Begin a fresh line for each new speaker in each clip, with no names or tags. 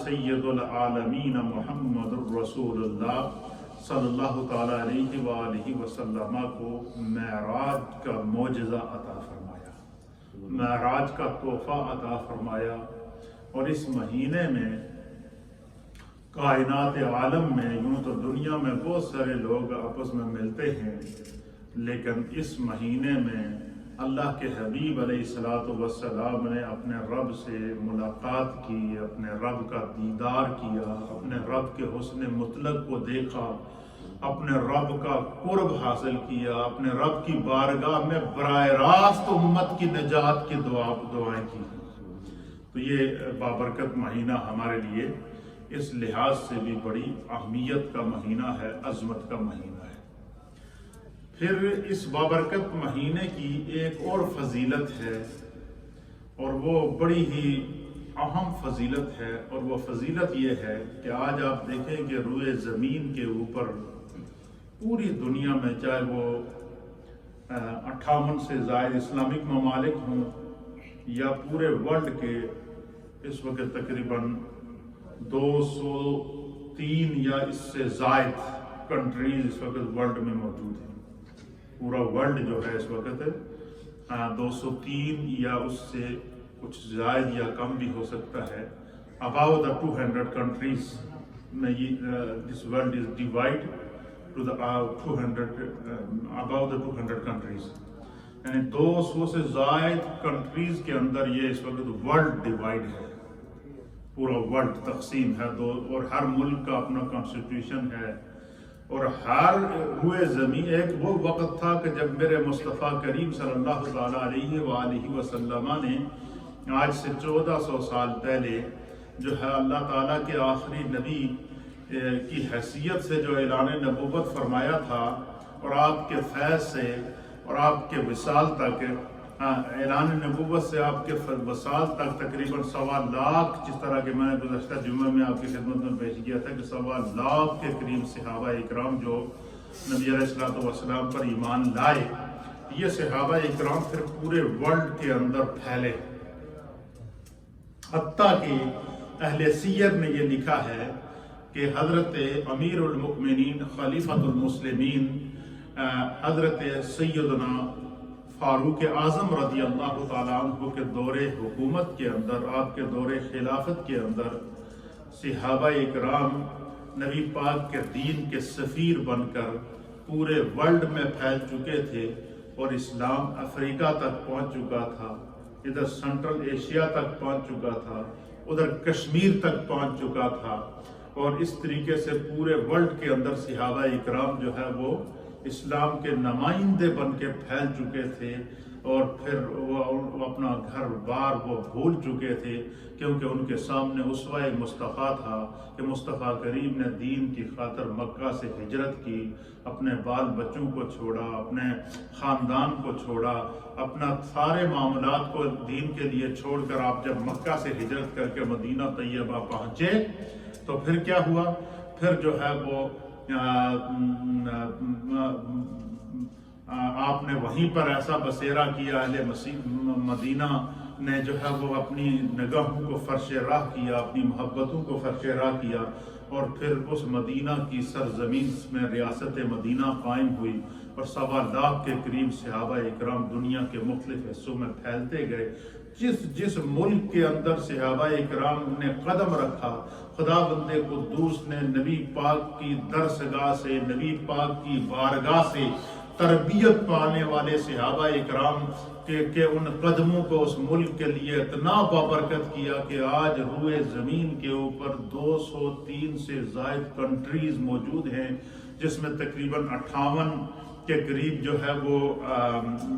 سید العالمین محمد الرسول اللہ صلی اللہ تعالیٰ علیہ وآلہ وسلم کو معراج کا معجزہ عطا فرمایا، معراج کا تحفہ عطا فرمایا۔ اور اس مہینے میں کائنات عالم میں، یوں تو دنیا میں بہت سارے لوگ آپس میں ملتے ہیں، لیکن اس مہینے میں اللہ کے حبیب علیہ السلام نے اپنے رب سے ملاقات کی، اپنے رب کا دیدار کیا، اپنے رب کے حسن مطلق کو دیکھا، اپنے رب کا قرب حاصل کیا، اپنے رب کی بارگاہ میں براہ راست امت کی نجات کی دعائیں کی۔ تو یہ بابرکت مہینہ ہمارے لیے اس لحاظ سے بھی بڑی اہمیت کا مہینہ ہے، عظمت کا مہینہ ہے۔ پھر اس بابرکت مہینے کی ایک اور فضیلت ہے، اور وہ بڑی ہی اہم فضیلت ہے، اور وہ فضیلت یہ ہے کہ آج آپ دیکھیں کہ روئے زمین کے اوپر پوری دنیا میں، چاہے وہ 58 سے زائد اسلامک ممالک ہوں یا پورے ورلڈ کے اس وقت تقریباً 203 یا اس سے زائد کنٹریز اس وقت ورلڈ میں موجود ہیں۔ پورا ورلڈ جو ہے اس وقت 203 یا اس سے کچھ زائد یا کم بھی ہو سکتا ہے، above the 200 countries میں this world is divided to the 200 above the 200 countries، یعنی 200 سے زائد کنٹریز کے اندر یہ اس وقت ورلڈ ڈیوائڈ ہے، پورا ورلڈ تقسیم ہے اور ہر ملک کا اپنا کانسٹیٹیوشن ہے۔ اور ہر ہوئے زمین، ایک وہ وقت تھا کہ جب میرے مصطفیٰ کریم صلی اللہ تعالیٰ علیہ وآلہ وسلم نے آج سے 1400 سال پہلے جو ہے اللہ تعالیٰ کے آخری نبی کی حیثیت سے جو اعلان نبوت فرمایا تھا، اور آپ کے فیض سے اور آپ کے وصال تک، اعلان نبوت سے آپ کے وصال تک تقریباً 1.25 لاکھ، جس طرح کہ میں نے گزشتہ جمعہ میں آپ کی خدمت میں پیش کیا تھا کہ 1.25 لاکھ کے قریب صحابہ اکرام جو نبی علیہ السلام پر ایمان لائے، یہ صحابہ اکرام پھر پورے ورلڈ کے اندر پھیلے، حتیٰ کہ اہل سیر نے یہ لکھا ہے کہ حضرت امیر المؤمنین خلیفۃ المسلمین حضرت سیدنا فاروق اعظم رضی اللہ تعالیٰ عنہ کے دور حکومت کے اندر، آپ کے دور خلافت کے اندر، صحابہ اکرام نبی پاک کے دین کے سفیر بن کر پورے ورلڈ میں پھیل چکے تھے، اور اسلام افریقہ تک پہنچ چکا تھا، ادھر سینٹرل ایشیا تک پہنچ چکا تھا، ادھر کشمیر تک پہنچ چکا تھا، اور اس طریقے سے پورے ورلڈ کے اندر صحابہ اکرام جو ہے وہ اسلام کے نمائندے بن کے پھیل چکے تھے، اور پھر وہ اپنا گھر بار وہ بھول چکے تھے، کیونکہ ان کے سامنے اسوہ مصطفیٰ تھا کہ مصطفیٰ کریم نے دین کی خاطر مکہ سے ہجرت کی، اپنے بال بچوں کو چھوڑا، اپنے خاندان کو چھوڑا، اپنا سارے معاملات کو دین کے لیے چھوڑ کر آپ جب مکہ سے ہجرت کر کے مدینہ طیبہ پہنچے تو پھر کیا ہوا؟ پھر جو ہے وہ آپ نے وہیں پر ایسا بسیرا کیا، اہل مدینہ نے جو ہے وہ اپنی نگاہوں کو فرش راہ کیا، اپنی محبتوں کو فرش راہ کیا، اور پھر اس مدینہ کی سرزمین میں ریاست مدینہ قائم ہوئی، اور 1.25 لاکھ کے قریب صحابہ اکرام دنیا کے مختلف حصوں میں پھیلتے گئے۔ جس ملک کے اندر صحابہ اکرام نے قدم رکھا، خدا بند قدوس نے نبی پاک کی درسگاہ سے، نبی پاک کی بارگاہ سے تربیت پانے والے صحابہ اکرام کے ان قدموں کو اس ملک کے لیے اتنا بابرکت کیا کہ آج روئے زمین کے اوپر 203 سے زائد کنٹریز موجود ہیں، جس میں تقریباً 58 کے قریب جو ہے وہ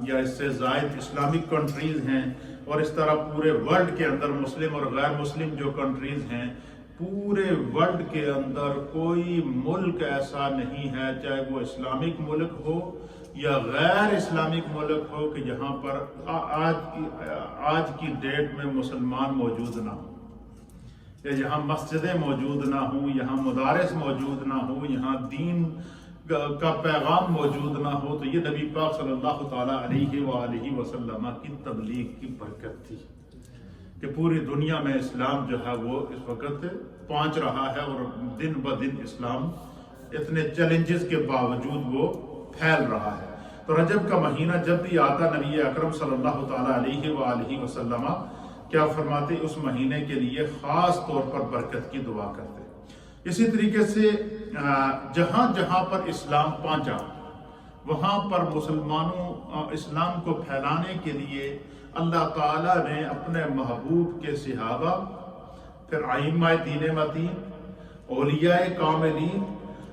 یا اس سے زائد اسلامک کنٹریز ہیں، اور اس طرح پورے ورلڈ کے اندر مسلم اور غیر مسلم جو کنٹریز ہیں، پورے ورلڈ کے اندر کوئی ملک ایسا نہیں ہے، چاہے وہ اسلامک ملک ہو یا غیر اسلامک ملک ہو، کہ جہاں پر آج کی ڈیٹ میں مسلمان موجود نہ ہوں، یا یہاں مسجدیں موجود نہ ہوں، یہاں مدارس موجود نہ ہوں، یہاں دین کا پیغام موجود نہ ہو۔ تو یہ نبی پاک صلی اللہ تعالیٰ علیہ وآلہ وسلم کی تبلیغ کی برکت تھی کہ پوری دنیا میں اسلام جو ہے وہ اس وقت پہنچ رہا ہے، اور دن بدن اسلام اتنے چیلنجز کے باوجود وہ پھیل رہا ہے۔ تو رجب کا مہینہ جب بھی آتا، نبی اکرم صلی اللہ تعالیٰ علیہ وآلہ وسلم کیا فرماتے، اس مہینے کے لیے خاص طور پر برکت کی دعا کرتے۔ اسی طریقے سے جہاں جہاں پر اسلام پہنچا وہاں پر مسلمانوں اسلام کو پھیلانے کے لیے اللہ تعالیٰ نے اپنے محبوب کے صحابہ، پھر ائمہ دین متین، اولیاء کاملین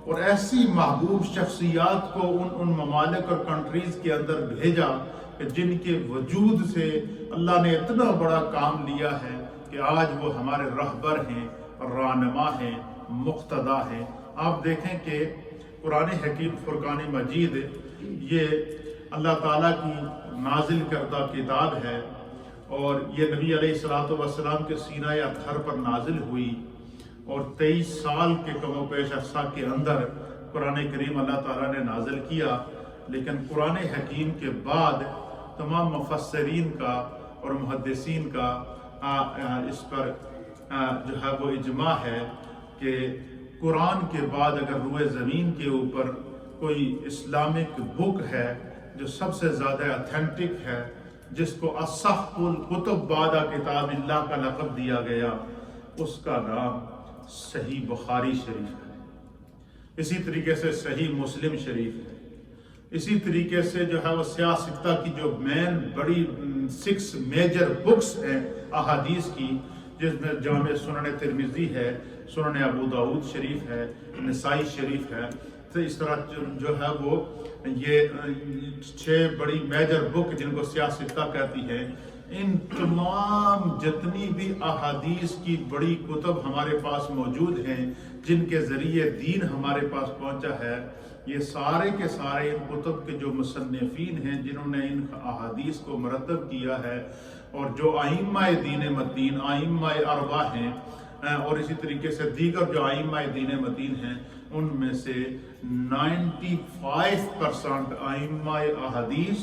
اور ایسی محبوب شخصیات کو ان ممالک اور کنٹریز کے اندر بھیجا کہ جن کے وجود سے اللہ نے اتنا بڑا کام لیا ہے کہ آج وہ ہمارے رہبر ہیں، رہنما ہیں، مقتدا ہیں۔ آپ دیکھیں کہ قرآن حکیم فرقان مجید یہ اللہ تعالیٰ کی نازل کردہ کتاب ہے، اور یہ نبی علیہ الصلوۃ والسلام کے سینہ اطہر پر نازل ہوئی، اور 23 سال کے کم و بیش عرصہ کے اندر قرآن کریم اللہ تعالیٰ نے نازل کیا۔ لیکن قرآن حکیم کے بعد تمام مفسرین کا اور محدثین کا اس پر جو ہے وہ اجماع ہے کہ قرآن کے بعد اگر روئے زمین کے اوپر کوئی اسلامک بک ہے جو سب سے زیادہ اتھینٹک ہے، جس کو اصح الکتب بعد کتاب اللہ کا لقب دیا گیا، اس کا نام صحیح بخاری شریف ہے۔ اسی طریقے سے صحیح مسلم شریف ہے۔ اسی طریقے سے جو ہے وہ سیاہ ستہ کی جو مین بڑی 6 میجر بکس ہیں احادیث کی، جس میں جامع سنن ترمذی ہے، سنن ابو داؤد شریف ہے، نسائی شریف ہے، تو اس طرح جو ہے وہ یہ 6 بڑی میجر بک جن کو سیاہ ستہ کہتی ہے، ان تمام جتنی بھی احادیث کی بڑی کتب ہمارے پاس موجود ہیں جن کے ذریعے دین ہمارے پاس پہنچا ہے، یہ سارے کے سارے ان کتب کے جو مصنفین ہیں جنہوں نے ان احادیث کو مرتب کیا ہے، اور جو ائمہ دین متین، ائمہ اربعہ ہیں، اور اسی طریقے سے دیگر جو ائمہ دین متین ہیں، ان میں سے 95% ائمہ احادیث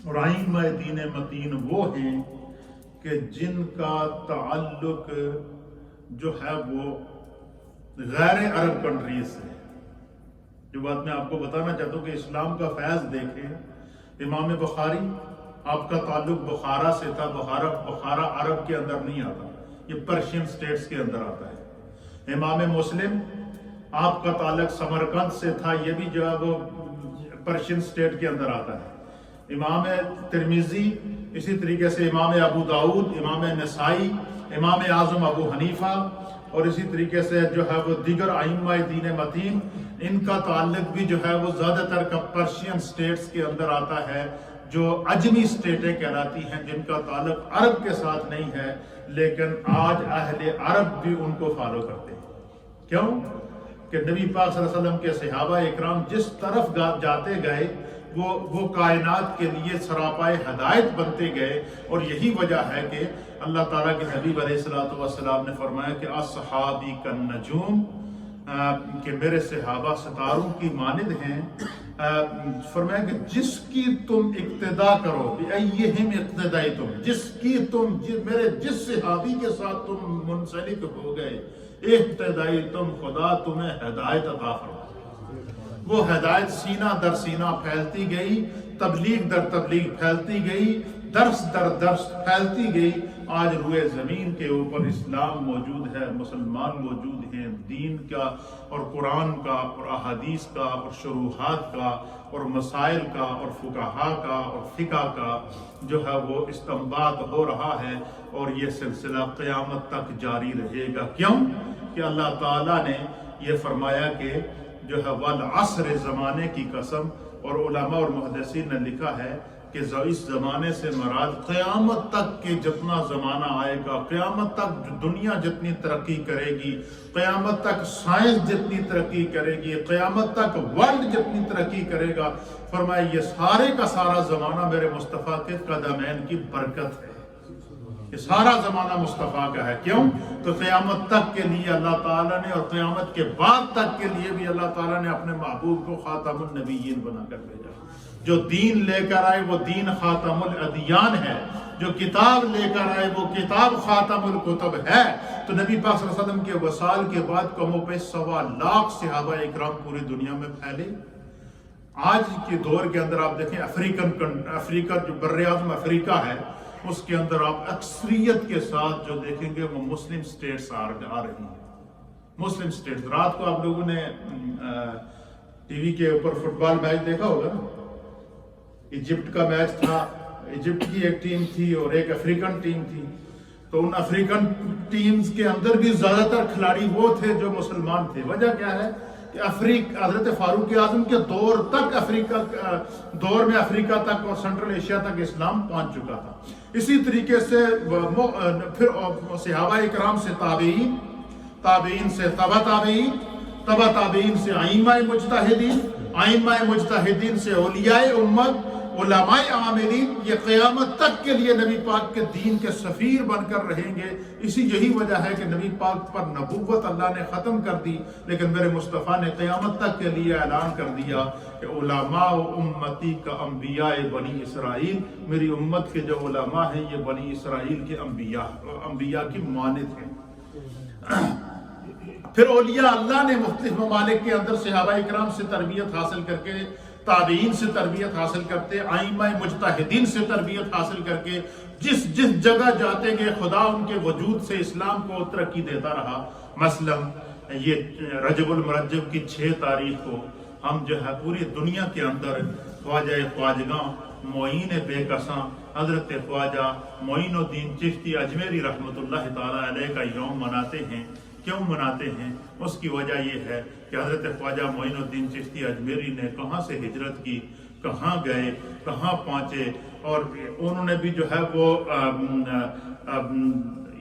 اور ائمہ دین متین وہ ہیں کہ جن کا تعلق جو ہے وہ غیر عرب کنٹریز سے۔ جو بات میں آپ کو بتانا چاہتا ہوں کہ اسلام کا فیض دیکھیں، امام بخاری آپ کا تعلق بخارا سے تھا، بخارا عرب کے اندر نہیں آتا، یہ پرشین سٹیٹس کے اندر آتا ہے۔ امام مسلم آپ کا تعلق سمرقند سے تھا، یہ بھی جو ہے وہ پرشین سٹیٹ کے اندر آتا ہے۔ امام ترمذی، اسی طریقے سے امام ابو داؤد، امام نسائی، امام اعظم ابو حنیفہ، اور اسی طریقے سے جو ہے وہ دیگر ائمہ دین متین، ان کا تعلق بھی جو ہے وہ زیادہ تر کا پرشین سٹیٹس کے اندر آتا ہے، جو عجمی سٹیٹیں کہلاتی ہیں، جن کا تعلق عرب کے ساتھ نہیں ہے، لیکن آج اہل عرب بھی ان کو فالو کرتے ہیں۔ کیوں؟ کہ نبی پاک صلی اللہ علیہ وسلم کے صحابہ اکرام جس طرف جاتے گئے وہ کائنات کے لیے سراپائے ہدایت بنتے گئے، اور یہی وجہ ہے کہ اللہ تعالیٰ کے حبیب علیہ الصلوۃ والسلام نے فرمایا کہ اصحابی کالنجوم، کہ میرے صحابہ ستاروں کی مانند ہیں۔ فرمایا کہ جس کی تم اقتدا کرو، بِأَيِّهِمْ اقتدیتم، جس کی تم میرے جس صحابی کے ساتھ تم منسلک ہو گئے، اقتدیتم، خدا تمہیں ہدایت عطا فرمائے۔ وہ ہدایت سینہ در سینہ پھیلتی گئی، تبلیغ در تبلیغ پھیلتی گئی، درس در درس پھیلتی گئی۔ آج روئے زمین کے اوپر اسلام موجود ہے، مسلمان موجود ہیں، دین کا اور قرآن کا اور احادیث کا اور شروحات کا اور مسائل کا اور فقہا کا اور فقہ کا جو ہے وہ استنباط ہو رہا ہے، اور یہ سلسلہ قیامت تک جاری رہے گا۔ کیوں؟ کہ اللہ تعالیٰ نے یہ فرمایا کہ جو ہے والعصر، زمانے کی قسم، اور علماء اور محدثین نے لکھا ہے کہ اس زمانے سے مراد قیامت تک کے جتنا زمانہ آئے گا، قیامت تک دنیا جتنی ترقی کرے گی، قیامت تک سائنس جتنی ترقی کرے گی، قیامت تک ورلڈ جتنی ترقی کرے گا، فرمایا یہ سارے کا سارا زمانہ میرے مصطفیٰ کے قدمین کی برکت ہے۔ یہ سارا زمانہ مصطفیٰ کا ہے۔ کیوں؟ تو قیامت تک کے لیے اللہ تعالیٰ نے، اور قیامت کے بعد تک کے لیے بھی اللہ تعالیٰ نے اپنے محبوب کو خاتم النبیین بنا کر بھیجا۔ جو دین لے کر آئے وہ دین خاتم الادیان ہے۔ جو کتاب لے کر آئے وہ کتاب خاتم الکتب ہے۔ تو نبی پاک صلی اللہ علیہ وسلم کے وصال کے بعد کم و بیش 1.25 لاکھ صحابہ اکرام پوری دنیا میں پھیلے۔ آج کے دور کے اندر آپ دیکھیں افریقہ جو بر اعظم افریقہ ہے، اس کے اندر آپ اکثریت کے ساتھ جو دیکھیں گے وہ مسلم سٹیٹس آ رہی ہیں۔ مسلم سٹیٹس، رات کو آپ لوگوں نے ٹی وی کے اوپر فٹ بال میچ دیکھا ہوگا نا، ایجپٹ کا میچ تھا، ایجپٹ کی ایک ٹیم تھی اور ایک افریقن ٹیم تھی، تو ان افریقن ٹیمز کے اندر بھی زیادہ تر کھلاڑی وہ تھے جو مسلمان تھے۔ وجہ کیا ہے کہ حضرت فاروق اعظم کے دور میں افریقہ تک اور سنٹرل ایشیا تک اسلام پہنچ چکا تھا۔ اسی طریقے سے پھر صحابہ اکرام سے تابعین، تابعین سے تبع تابعین، تبع تابعین سے ائمہ مجتہدین، ائمہ مجتہدین سے اولیاء امت، علماء عاملین، یہ قیامت تک کے لیے نبی پاک کے دین کے سفیر بن کر رہیں گے۔ یہی وجہ ہے کہ نبی پاک پر نبوت اللہ نے ختم کر دی، لیکن میرے مصطفیٰ نے قیامت تک کے لیے اعلان کر دیا کہ علماء امتی کا انبیاء بنی اسرائیل، میری امت کے جو علماء ہیں یہ بنی اسرائیل کے انبیاء کی مانند ہیں۔ پھر اولیاء اللہ نے مختلف ممالک کے اندر صحابہ اکرام سے تربیت حاصل کر کے، تابعین سے تربیت حاصل کرتے، ائمہ مجتہدین سے تربیت حاصل کر کے جس جگہ جاتے گئے خدا ان کے وجود سے اسلام کو ترقی دیتا رہا۔ مثلا یہ رجب المرجب کی 6 تاریخ کو ہم جو ہے پوری دنیا کے اندر خواجہ خواجگاں معین بے کساں حضرت خواجہ معین الدین چشتی اجمیری رحمۃ اللہ تعالی علیہ کا یوم مناتے ہیں۔ کیوں مناتے ہیں؟ اس کی وجہ یہ ہے کہ حضرت خواجہ معین الدین چشتی اجمیری نے کہاں سے ہجرت کی، کہاں گئے، کہاں پہنچے، اور انہوں نے بھی جو ہے وہ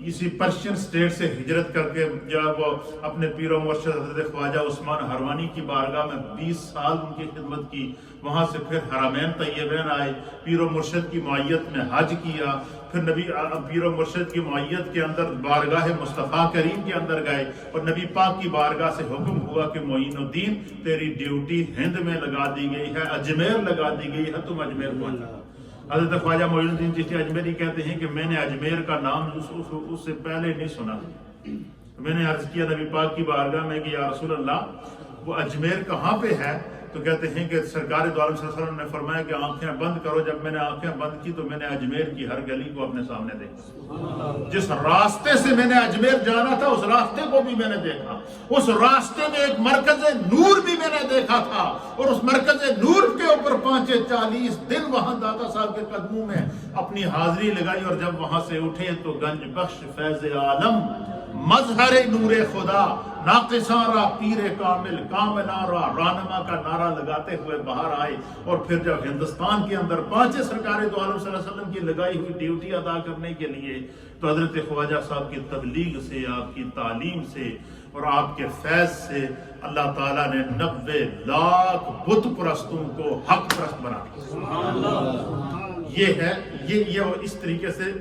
اسی پرشین سٹیٹ سے ہجرت کر کے جب وہ اپنے پیر و مرشد حضرت خواجہ عثمان حروانی کی بارگاہ میں 20 سال ان کی خدمت کی، وہاں سے پھر حرمین طیبین آئے، پیر و مرشد کی معیت میں حج کیا، پھر نبی پیر و مرشد کی معیت کے اندر بارگاہ مصطفیٰ کریم کے اندر گئے، اور نبی پاک کی بارگاہ سے حکم ہوا کہ معین الدین تیری ڈیوٹی ہند میں لگا دی گئی ہے، اجمیر لگا دی گئی ہے، تم اجمیر پہنچا۔ حضرت خواجہ معین الدین چشتی اجمیری کہتے ہیں کہ میں نے اجمیر کا نام اس سے پہلے نہیں سنا، میں نے عرض کیا نبی پاک کی بارگاہ میں کہ یا رسول اللہ وہ اجمیر کہاں پہ ہے؟ تو کہتے ہیں کہ سرکار دو عالم صلی اللہ علیہ وسلم نے فرمایا کہ آنکھیں بند کرو۔ جب میں نے آنکھیں بند کی تو میں نے اجمیر کی ہر گلی کو اپنے سامنے دیکھا، جس راستے سے میں نے اجمیر جانا تھا اس راستے کو بھی میں نے دیکھا، اس راستے میں ایک مرکز نور بھی میں نے دیکھا تھا، اور اس مرکز نور کے اوپر 40 دن وہاں داتا صاحب کے قدموں میں اپنی حاضری لگائی، اور جب وہاں سے اٹھے تو گنج بخش فیض عالم مظہر نور خدا ناقصاں را پیر کامل کاملاں را رانما کا نعرہ لگاتے ہوئے باہر آئے، اور پھر جب ہندوستان کے اندر پہنچے سرکار دو عالم صلی اللہ علیہ وسلم کی لگائی ہوئی ڈیوٹی ادا کرنے کے لیے، تو حضرت خواجہ صاحب کی تبلیغ سے، آپ کی تعلیم سے اور آپ کے فیض سے اللہ تعالیٰ نے 90 لاکھ بت پرستوں کو حق پرست بنا دیا۔ یہ ہے یہ اس طریقے سے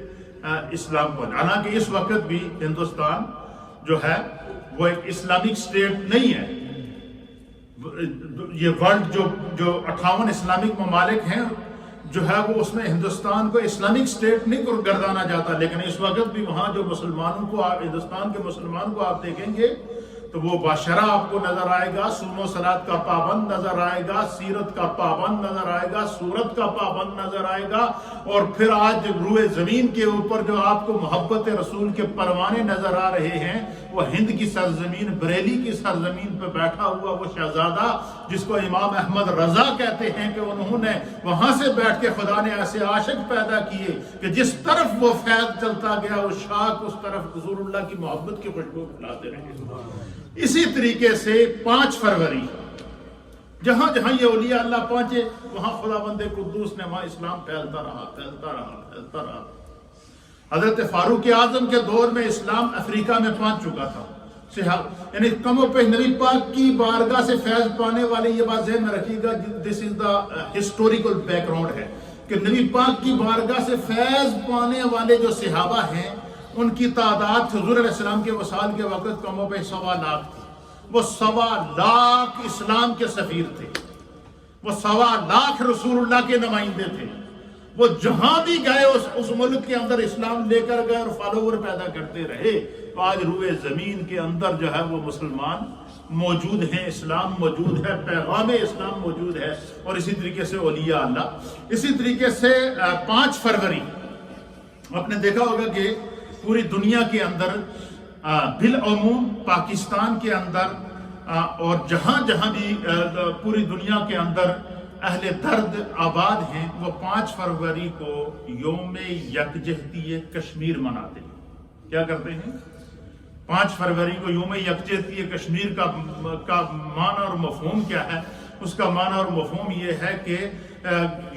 اسلام کو، حالانکہ اس وقت بھی ہندوستان جو ہے وہ ایک اسلامک سٹیٹ نہیں ہے۔ یہ ورلڈ جو 58 اسلامک ممالک ہیں جو ہے وہ اس میں ہندوستان کو اسلامک سٹیٹ نہیں گردانا جاتا، لیکن اس وقت بھی وہاں جو مسلمانوں کو، ہندوستان کے مسلمان کو آپ دیکھیں گے تو وہ باشرہ آپ کو نظر آئے گا، صوم و صلاۃ کا پابند نظر آئے گا، سیرت کا پابند نظر آئے گا، سورت کا پابند نظر آئے گا، اور پھر آج روئے زمین کے اوپر جو آپ کو محبت رسول کے پروانے نظر آ رہے ہیں، وہ ہند کی سرزمین، بریلی کی سرزمین پہ بیٹھا ہوا وہ شہزادہ جس کو امام احمد رضا کہتے ہیں کہ انہوں نے وہاں سے بیٹھ کے خدا نے ایسے عاشق پیدا کیے کہ جس طرف وہ فیض چلتا گیا وہ شاخ اس طرف حضور اللہ کی محبت کی خوشبو پھیلاتے رہے۔ اسی طریقے سے 5 فروری جہاں جہاں یہ اولیاء اللہ پہنچے وہاں خدا بند قدوس نے وہاں اسلام پھیلتا رہا۔ حضرت فاروق اعظم کے دور میں اسلام افریقہ میں پہنچ چکا تھا، یعنی کم و بیش نبی پاک کی بارگاہ سے فیض پانے والے، یہ بات ذہن میں رکھیے گا، دس از دا ہسٹوریکل بیک گراؤنڈ ہے کہ نبی پاک کی بارگاہ سے فیض پانے والے جو صحابہ ہیں ان کی تعداد حضور علیہ السلام کے وصال کے وقت کم و بیش 1.25 لاکھ تھی۔ وہ 1.25 لاکھ اسلام کے سفیر تھے، وہ 1.25 لاکھ رسول اللہ کے نمائندے تھے، وہ جہاں بھی گئے اس ملک کے اندر اسلام لے کر گئے اور فالوور پیدا کرتے رہے. تو آج روئے زمین کے اندر جو ہے وہ مسلمان موجود ہیں، اسلام موجود ہے، پیغام اسلام موجود ہے. اور اسی طریقے سے اولیاء اللہ. اسی طریقے سے 5 فروری آپ نے دیکھا ہوگا کہ پوری دنیا کے اندر بالعموم پاکستان کے اندر اور جہاں جہاں بھی پوری دنیا کے اندر اہل درد آباد ہیں، وہ 5 فروری کو یوم یکجہتی کشمیر مناتے ہیں. کیا کرتے ہیں؟ 5 فروری کو یوم یکجہتی کشمیر کا معنی اور مفہوم کیا ہے؟ اس کا معنی اور مفہوم یہ ہے کہ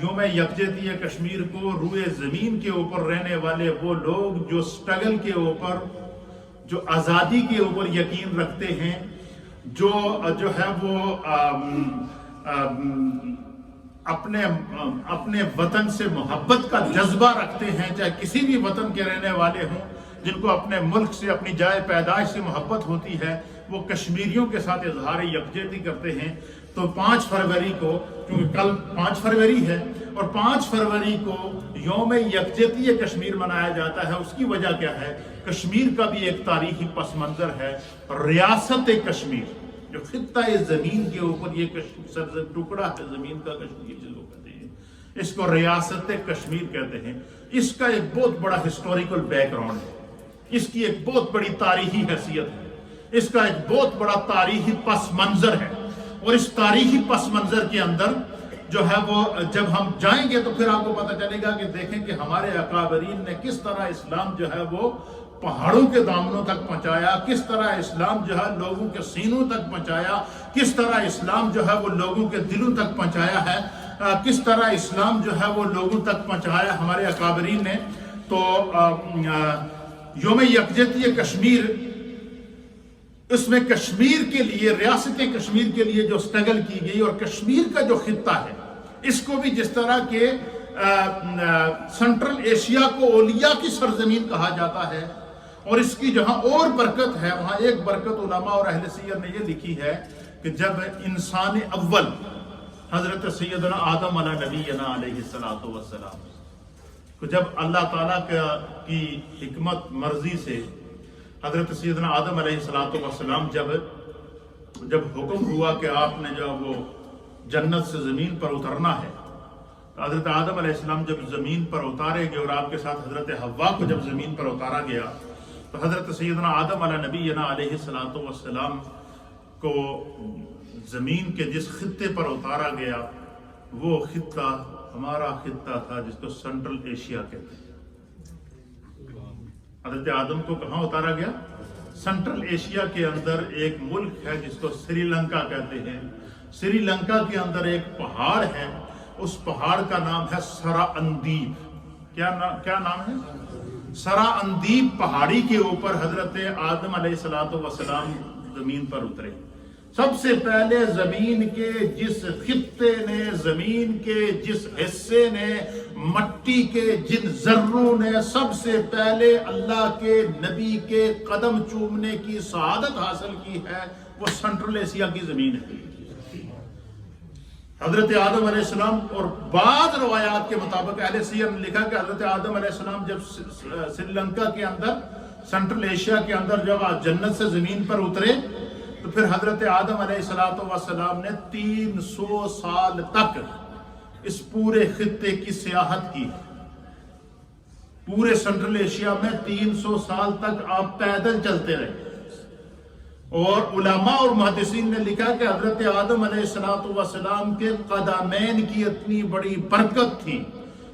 یوم یکجہتی کشمیر کو روئے زمین کے اوپر رہنے والے وہ لوگ جو سٹرگل کے اوپر، جو آزادی کے اوپر یقین رکھتے ہیں، جو ہے وہ اپنے وطن سے محبت کا جذبہ رکھتے ہیں، چاہے کسی بھی وطن کے رہنے والے ہوں، جن کو اپنے ملک سے، اپنی جائے پیدائش سے محبت ہوتی ہے، وہ کشمیریوں کے ساتھ اظہار یکجہتی کرتے ہیں. تو 5 فروری کو، کیونکہ کل 5 فروری ہے اور 5 فروری کو یوم یکجہتی کشمیر منایا جاتا ہے. اس کی وجہ کیا ہے؟ کشمیر کا بھی ایک تاریخی پس منظر ہے. ریاست کشمیر جو خطہ زمین کے اوپر یہ ٹکڑا ہے زمین کا، کشمیر جس کو کہتے ہیں، اس کو ریاست کشمیر کہتے ہیں. اس کا ایک بہت بڑا ہسٹوریکل بیک گراؤنڈ ہے، اس کی ایک بہت بڑی تاریخی حیثیت ہے، اس کا ایک بہت بڑا تاریخی پس منظر ہے. اور اس تاریخی پس منظر کے اندر جو ہے وہ جب ہم جائیں گے تو پھر آپ کو پتہ چلے گا کہ دیکھیں کہ ہمارے اکابرین نے کس طرح اسلام جو ہے وہ پہاڑوں کے دامنوں تک پہنچایا، کس طرح اسلام جو ہے لوگوں کے سینوں تک پہنچایا، کس طرح اسلام جو ہے وہ لوگوں کے دلوں تک پہنچایا ہے، کس طرح اسلام جو ہے وہ لوگوں تک پہنچایا ہمارے اکابرین نے. تو یوم یکجہتی کشمیر، اس میں کشمیر کے لیے، ریاست کشمیر کے لیے جو سٹرگل کی گئی، اور کشمیر کا جو خطہ ہے اس کو بھی جس طرح کے سنٹرل ایشیا کو اولیاء کی سرزمین کہا جاتا ہے، اور اس کی جہاں اور برکت ہے، وہاں ایک برکت علماء اور اہل سیر نے یہ لکھی ہے کہ جب انسان اول حضرت سیدنا آدم علیہ نبینا علیہ السلام کو جب اللہ تعالیٰ کی حکمت مرضی سے حضرت سیدنا آدم علیہ السلام جب حکم ہوا کہ آپ نے جو وہ جنت سے زمین پر اترنا ہے، تو حضرت آدم علیہ السلام جب زمین پر اتارے گئے اور آپ کے ساتھ حضرت حوا کو جب زمین پر اتارا گیا، تو حضرت سیدنا آدم علیہ نبینا علیہ السلام کو زمین کے جس خطے پر اتارا گیا وہ خطہ ہمارا خطہ تھا، جس کو سنٹرل ایشیا کہتے ہیں. حضرت آدم کو کہاں اتارا گیا؟ سنٹرل ایشیا کے اندر ایک ملک ہے جس کو سری لنکا کہتے ہیں. سری لنکا کے اندر ایک پہاڑ ہے، اس پہاڑ کا نام ہے سرا اندیب. کیا نام ہے؟ سرا اندیب پہاڑی کے اوپر حضرت آدم علیہ السلام زمین پر اترے. سب سے پہلے زمین کے جس خطے نے، زمین کے جس حصے نے، مٹی کے جن ذروں نے سب سے پہلے اللہ کے نبی کے قدم چومنے کی سعادت حاصل کی ہے، وہ سنٹرل ایشیا کی زمین ہے. حضرت آدم علیہ السلام، اور بعض روایات کے مطابق اہل سیر نے لکھا کہ حضرت آدم علیہ السلام جب سری لنکا کے اندر، سنٹرل ایشیا کے اندر جب جنت سے زمین پر اترے، تو پھر حضرت آدم علیہ السلام نے 300 سال تک اس پورے خطے کی سیاحت کی. پورے سنٹرل ایشیا میں 300 سال تک آپ پیدل چلتے رہے. اور علماء اور محدثین نے لکھا کہ حضرت آدم علیہ السلام کے قدمین کی اتنی بڑی برکت تھی،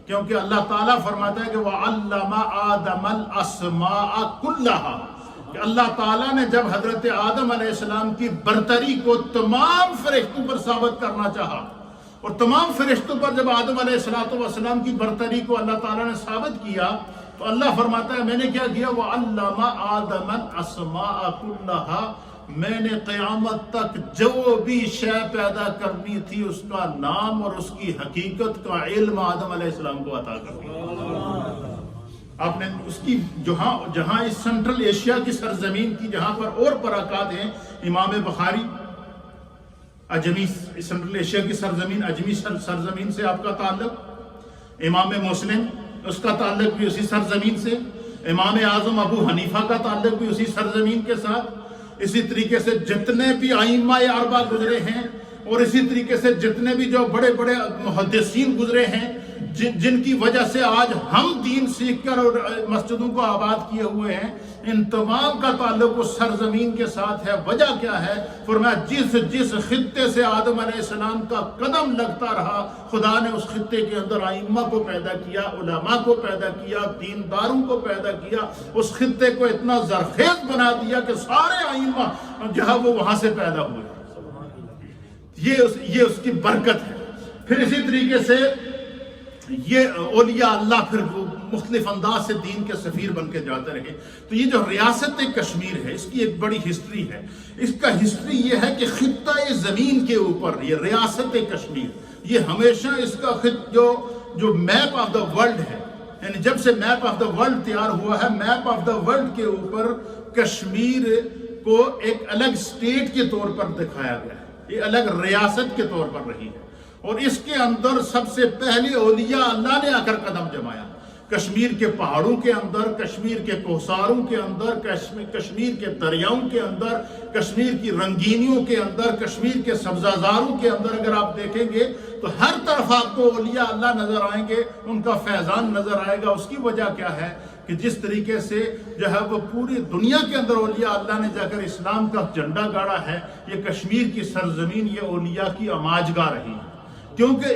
کیونکہ اللہ تعالیٰ فرماتا ہے کہ وَعَلَّمَ آدَمَ الْأَسْمَاءَ كُلَّهَا، کہ اللہ تعالیٰ نے جب حضرت آدم علیہ السلام کی برتری کو تمام فرشتوں پر ثابت کرنا چاہا، اور تمام فرشتوں پر جب آدم علیہ السلام کی برتری کو اللہ تعالیٰ نے ثابت کیا، تو اللہ فرماتا ہے میں نے کیا کیا؟ وَعَلَّمَ آدَمَ الْأَسْمَاءَ كُلَّهَا، میں نے قیامت تک جو بھی شے پیدا کرنی تھی اس کا نام اور اس کی حقیقت کا علم آدم علیہ السلام کو عطا کر دیا. آپ نے اس کی جہاں اس سنٹرل ایشیا کی سرزمین کی جہاں پر اور برکات ہیں، امام بخاری اجمی، سنٹرل ایشیا کی سرزمین، اجمی سرزمین سے آپ کا تعلق، امام مسلم اس کا تعلق بھی اسی سرزمین سے، امام اعظم ابو حنیفہ کا تعلق بھی اسی سرزمین کے ساتھ، اسی طریقے سے جتنے بھی ائمہ اربعہ گزرے ہیں، اور اسی طریقے سے جتنے بھی جو بڑے بڑے محدثین گزرے ہیں، جن کی وجہ سے آج ہم دین سیکھ کر اور مسجدوں کو آباد کیے ہوئے ہیں، ان تمام کا تعلق اس سرزمین کے ساتھ ہے۔ وجہ کیا ہے؟ فرمایا جس خطے سے آدم علیہ السلام کا قدم لگتا رہا، خدا نے اس خطے کے اندر ائمہ کو پیدا کیا، علماء کو پیدا کیا، دینداروں کو پیدا کیا، اس خطے کو اتنا زرخیز بنا دیا کہ سارے ائمہ جو ہے وہ وہاں سے پیدا ہوئے۔ یہ اس کی برکت ہے۔ پھر اسی طریقے سے یہ اولیاء اللہ پھر مختلف انداز سے دین کے سفیر بن کے جاتے رہے۔ تو یہ جو ریاست کشمیر ہے، اس کی ایک بڑی ہسٹری ہے۔ اس کا ہسٹری یہ ہے کہ خطہ زمین کے اوپر یہ ریاست کشمیر، یہ ہمیشہ اس کا جو میپ آف دا ورلڈ ہے، یعنی جب سے میپ آف دا ورلڈ تیار ہوا ہے، میپ آف دا ورلڈ کے اوپر کشمیر کو ایک الگ اسٹیٹ کے طور پر دکھایا گیا ہے، یہ الگ ریاست کے طور پر رہی ہے۔ اور اس کے اندر سب سے پہلے اولیاء اللہ نے آ کر قدم جمایا، کشمیر کے پہاڑوں کے اندر، کشمیر کے کوساروں کے اندر، کشمیر کے دریاؤں کے اندر، کشمیر کی رنگینیوں کے اندر، کشمیر کے سبزہ زاروں کے اندر اگر آپ دیکھیں گے تو ہر طرف آپ کو اولیاء اللہ نظر آئیں گے، ان کا فیضان نظر آئے گا۔ اس کی وجہ کیا ہے کہ جس طریقے سے جو ہے وہ پوری دنیا کے اندر اولیاء اللہ نے جا کر اسلام کا جھنڈا گاڑا ہے، یہ کشمیر کی سرزمین یہ اولیاء کی آماجگاہ رہی ہے۔ کیونکہ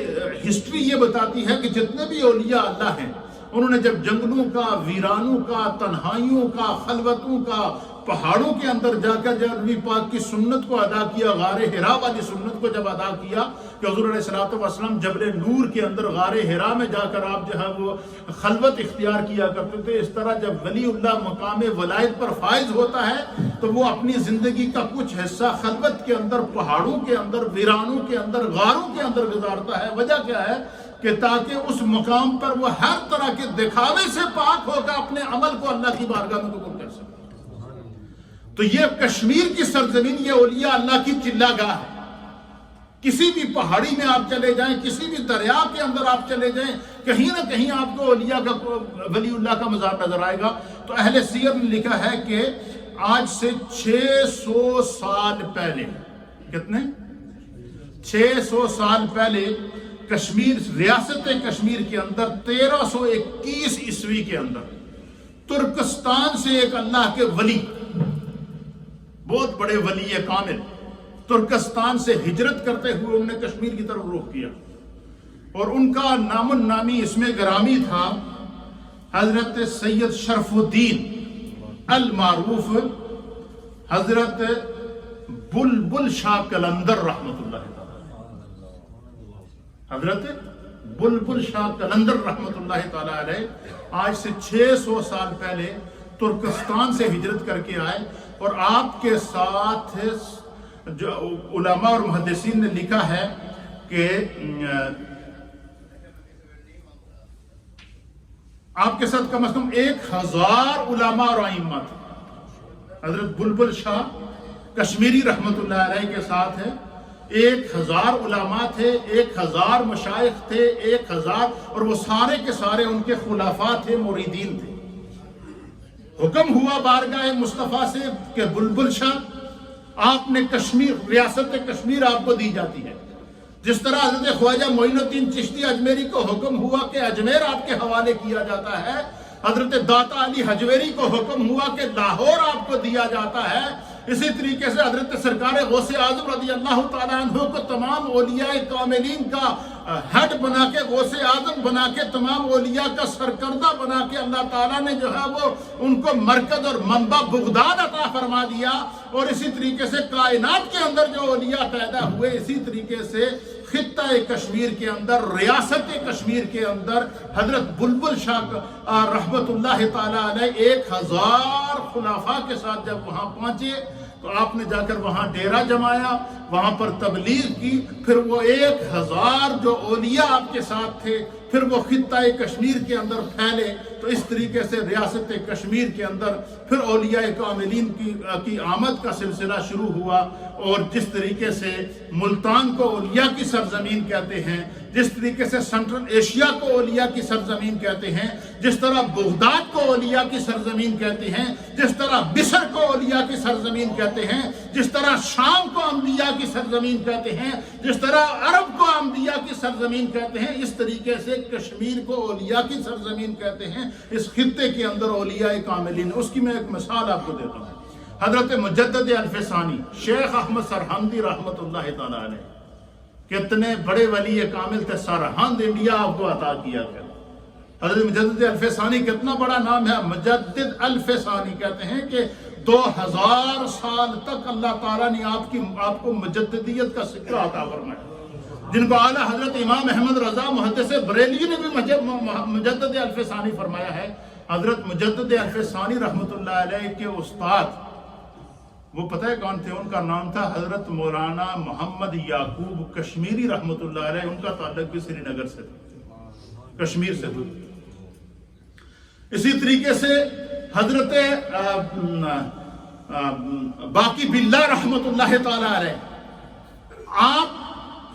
ہسٹری یہ بتاتی ہے کہ جتنے بھی اولیاء اللہ ہیں، انہوں نے جب جنگلوں کا، ویرانوں کا، تنہائیوں کا، خلوتوں کا، پہاڑوں کے اندر جا کر جب نبی پاک کی سنت کو ادا کیا، غار حرا والی سنت کو جب ادا کیا کہ حضور علیہ الصلوۃ والسلام جبل نور کے اندر غار حرا میں جا کر آپ جو ہے وہ خلوت اختیار کیا کرتے تھے، اس طرح جب ولی اللہ مقام ولایت پر فائز ہوتا ہے تو وہ اپنی زندگی کا کچھ حصہ خلوت کے اندر، پہاڑوں کے اندر، ویرانوں کے اندر، غاروں کے اندر گزارتا ہے۔ وجہ کیا ہے کہ تاکہ اس مقام پر وہ ہر طرح کے دکھاوے سے پاک ہو کر اپنے عمل کو اللہ کی بارگاہ میں قبول کر سکے۔ تو یہ کشمیر کی سرزمین یہ اولیاء اللہ کی چلہ گاہ ہے۔ کسی بھی پہاڑی میں آپ چلے جائیں، کسی بھی دریا کے اندر آپ چلے جائیں، کہیں نہ کہیں آپ کو اولیاء کا، ولی اللہ کا مزار نظر آئے گا۔ تو اہل سیر نے لکھا ہے کہ آج سے 600 سال پہلے، کتنے؟ 600 سال پہلے کشمیر، ریاست کشمیر کے اندر 1321 عیسوی کے اندر ترکستان سے ایک اللہ کے ولی، بہت بڑے ولی کامل، ترکستان سے ہجرت کرتے ہوئے انہوں نے کشمیر کی طرف رخ کیا، اور ان کا نام النامی اسم گرامی تھا حضرت سید شرف الدین المعروف حضرت بلبل شاہ قلندر رحمۃ اللہ تعالی، حضرت بلبل شاہ قلندر رحمۃ اللہ تعالی علیہ آج سے 600 سال پہلے ترکستان سے ہجرت کر کے آئے، اور آپ کے ساتھ جو علماء اور محدثین نے لکھا ہے کہ آپ کے ساتھ کم از کم 1000 علماء اور ائمہ تھے۔ حضرت بلبل شاہ کشمیری رحمت اللہ علیہ کے ساتھ ہے 1000 علماء تھے، 1000 مشائخ تھے، 1000، اور وہ سارے کے سارے ان کے خلفاء تھے، مریدین تھے۔ حکم ہوا بارگاہ مصطفیٰ سے کہ بلبل شاہ آپ نے کشمیر، ریاست کشمیر آپ کو دی جاتی ہے، جس طرح حضرت خواجہ معین الدین چشتی اجمیری کو حکم ہوا کہ اجمیر آپ کے حوالے کیا جاتا ہے، حضرت داتا علی حجویری کو حکم ہوا کہ لاہور آپ کو دیا جاتا ہے، اسی طریقے سے حضرت سرکار غوث اعظم رضی اللہ تعالیٰ عنہ کو تمام اولیاء کاملین کا ہیڈ بنا کے، غوث اعظم بنا کے، تمام اولیاء کا سرکردہ بنا کے اللہ تعالیٰ نے جو ہے وہ ان کو مرکز اور منبع بغداد عطا فرما دیا، اور اسی طریقے سے کائنات کے اندر جو اولیاء پیدا ہوئے، اسی طریقے سے خطہ کشمیر کے اندر، ریاست کشمیر کے اندر حضرت بلبل شاہ رحمت اللہ تعالیٰ علیہ 1000 خلفاء کے ساتھ جب وہاں پہنچے تو آپ نے جا کر وہاں ڈیرہ جمایا، وہاں پر تبلیغ کی، پھر وہ 1000 جو اولیاء آپ کے ساتھ تھے پھر وہ خطہ کشمیر کے اندر پھیلے، تو اس طریقے سے ریاست کشمیر کے اندر پھر اولیاء کاملین کی آمد کا سلسلہ شروع ہوا، اور جس طریقے سے ملتان کو اولیاء کی سرزمین کہتے ہیں، جس طریقے سے سنٹرل ایشیا کو اولیاء کی سرزمین کہتے ہیں، جس طرح بغداد کو اولیاء کی سرزمین کہتے ہیں، جس طرح مصر کو اولیاء کی سرزمین کہتے ہیں، جس طرح شام کو انبیاء کی سرزمین کہتے ہیں، جس طرح عرب کو انبیاء کی سرزمین کہتے ہیں، اس طریقے سے کشمیر کو اولیاء کی سرزمین کہتے ہیں۔ اس خطے کے اندر اولیاء کاملین، اس کی میں ایک مثال آپ کو دیتا ہوں۔ حضرت مجدد الفسانی شیخ احمد سرہندی رحمت اللہ تعالیٰ علیہ، کتنے بڑے ولی کامل تھے، سرہند انڈیا آپ کو عطا کیا گیا۔ حضرت مجدد الفسانی کتنا بڑا نام ہے، مجدد الفسانی کہتے ہیں کہ 2000 سال تک اللہ تعالیٰ نے آپ کو مجددیت کا سکہ عطا فرمایا، جن کو اعلیٰ حضرت امام احمد رضا محدث بریلوی نے بھی مجدد الفسانی فرمایا ہے۔ حضرت مجدد الفسانی رحمت اللہ علیہ کے استاد وہ پتہ ہے کون تھے؟ ان کا نام تھا حضرت مولانا محمد یعقوب کشمیری رحمت اللہ علیہ۔ ان کا تعلق بھی سری نگر سے تھا، کشمیر سے تھا۔ اسی طریقے سے حضرت باقی باللہ رحمت اللہ تعالی علیہ، آپ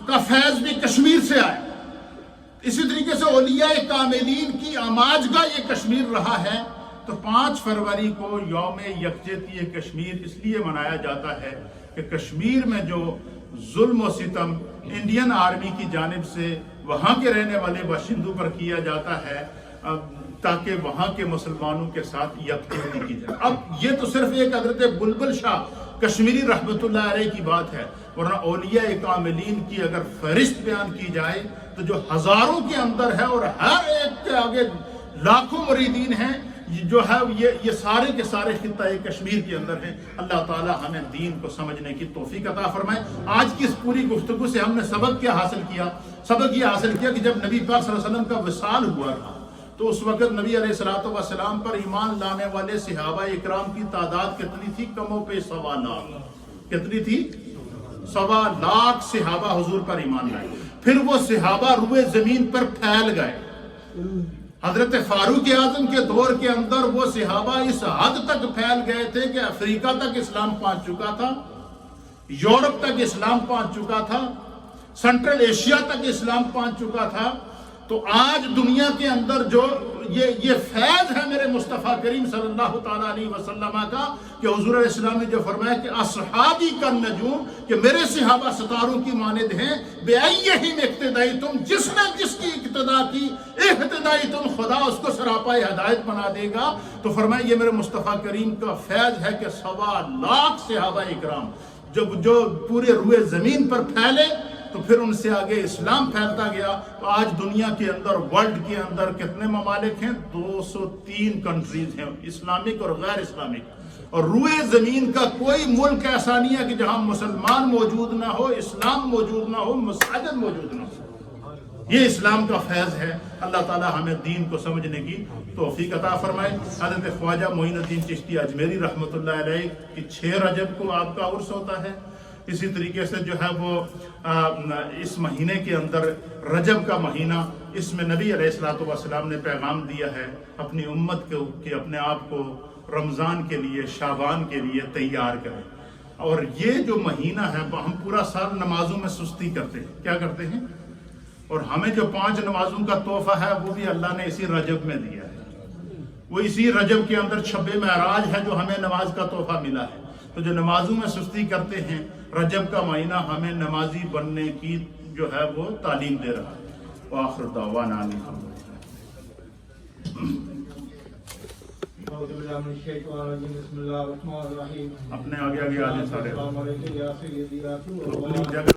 کا فیض بھی کشمیر سے آیا۔ اسی طریقے سے اولیاء کاملین کی آماجگاہ یہ کشمیر رہا ہے۔ تو 5 فروری کو یوم یکجہتی کشمیر اس لیے منایا جاتا ہے کہ کشمیر میں جو ظلم و ستم انڈین آرمی کی جانب سے وہاں کے رہنے والے باشندوں پر کیا جاتا ہے، تاکہ وہاں کے مسلمانوں کے ساتھ یکجہتی کی جائے۔ اب یہ تو صرف ایک حضرت بلبل شاہ کشمیری رحمت اللہ علیہ کی بات ہے، ورنہ اولیاء کاملین کی اگر فہرست بیان کی جائے تو جو ہزاروں کے اندر ہے اور ہر ایک کے آگے لاکھوں مریدین ہیں، جو ہے یہ سارے کے سارے خطہ کشمیر کے اندر ہیں۔ اللہ تعالی ہمیں دین کو سمجھنے کی توفیق عطا فرمائے۔ آج کی اس پوری گفتگو سے ہم نے سبق کیا حاصل کیا؟ سبق یہ حاصل کیا کہ جب نبی پاک صلی اللہ علیہ وسلم کا وصال ہوا تھا تو اس وقت نبی علیہ السلام پر ایمان لانے والے صحابہ اکرام کی تعداد کتنی تھی؟ کم و بیش 1.25 لاکھ۔ کتنی تھی؟ 1.25 لاکھ صحابہ حضور پر ایمان لائے۔ پھر وہ صحابہ روئے زمین پر پھیل گئے۔ حضرت فاروق اعظم کے دور کے اندر وہ صحابہ اس حد تک پھیل گئے تھے کہ افریقہ تک اسلام پہنچ چکا تھا، یورپ تک اسلام پہنچ چکا تھا، سنٹرل ایشیا تک اسلام پہنچ چکا تھا۔ تو آج دنیا کے اندر جو یہ فیض ہے میرے مصطفیٰ کریم صلی اللہ تعالیٰ علیہ وسلم کا، کہ حضور علیہ السلام نے جو فرمایا کہ اصحابی کا نجوم، کہ میرے صحابہ ستاروں کی مانند ہیں، بِأَيِّهِمْ اقتدیتم، جس نے جس کی اقتدا کی، اہتدیتم، خدا اس کو سراپا ہدایت بنا دے گا۔ تو فرمایا یہ میرے مصطفیٰ کریم کا فیض ہے کہ 1.25 لاکھ صحابہ اکرام جو پورے روئے زمین پر پھیلے، تو پھر ان سے آگے اسلام پھیلتا گیا۔ تو آج دنیا کے اندر، ورلڈ کے اندر کتنے ممالک ہیں؟ 203 کنٹریز ہیں، اسلامک اور غیر اسلامک۔ اور روئے زمین کا کوئی ملک ایسا نہیں ہے کہ جہاں مسلمان موجود نہ ہو، اسلام موجود نہ ہو، مساجد موجود نہ ہو۔ یہ اسلام کا فیض ہے۔ اللہ تعالی ہمیں دین کو سمجھنے کی توفیق عطا فرمائے۔ حضرت خواجہ معین الدین چشتی اجمیری رحمت اللہ علیہ کی 6 رجب کو آپ کا عرس ہوتا ہے۔ اسی طریقے سے جو ہے وہ اس مہینے کے اندر رجب کا مہینہ، اس میں نبی علیہ السلام نے پیغام دیا ہے اپنی امت کو کہ اپنے آپ کو رمضان کے لیے، شعبان کے لیے تیار کریں۔ اور یہ جو مہینہ ہے، ہم پورا سال نمازوں میں سستی کرتے ہیں، کیا کرتے ہیں؟ اور ہمیں جو 5 نمازوں کا تحفہ ہے وہ بھی اللہ نے اسی رجب میں دیا ہے۔ وہ اسی رجب کے اندر شب معراج ہے جو ہمیں نماز کا تحفہ ملا ہے۔ تو جو نمازوں میں سستی کرتے ہیں، رجب کا مہینہ ہمیں نمازی بننے کی جو ہے وہ تعلیم دے رہا ہے۔ وآخر دعوانا اپنے آگے آگے آنے سارے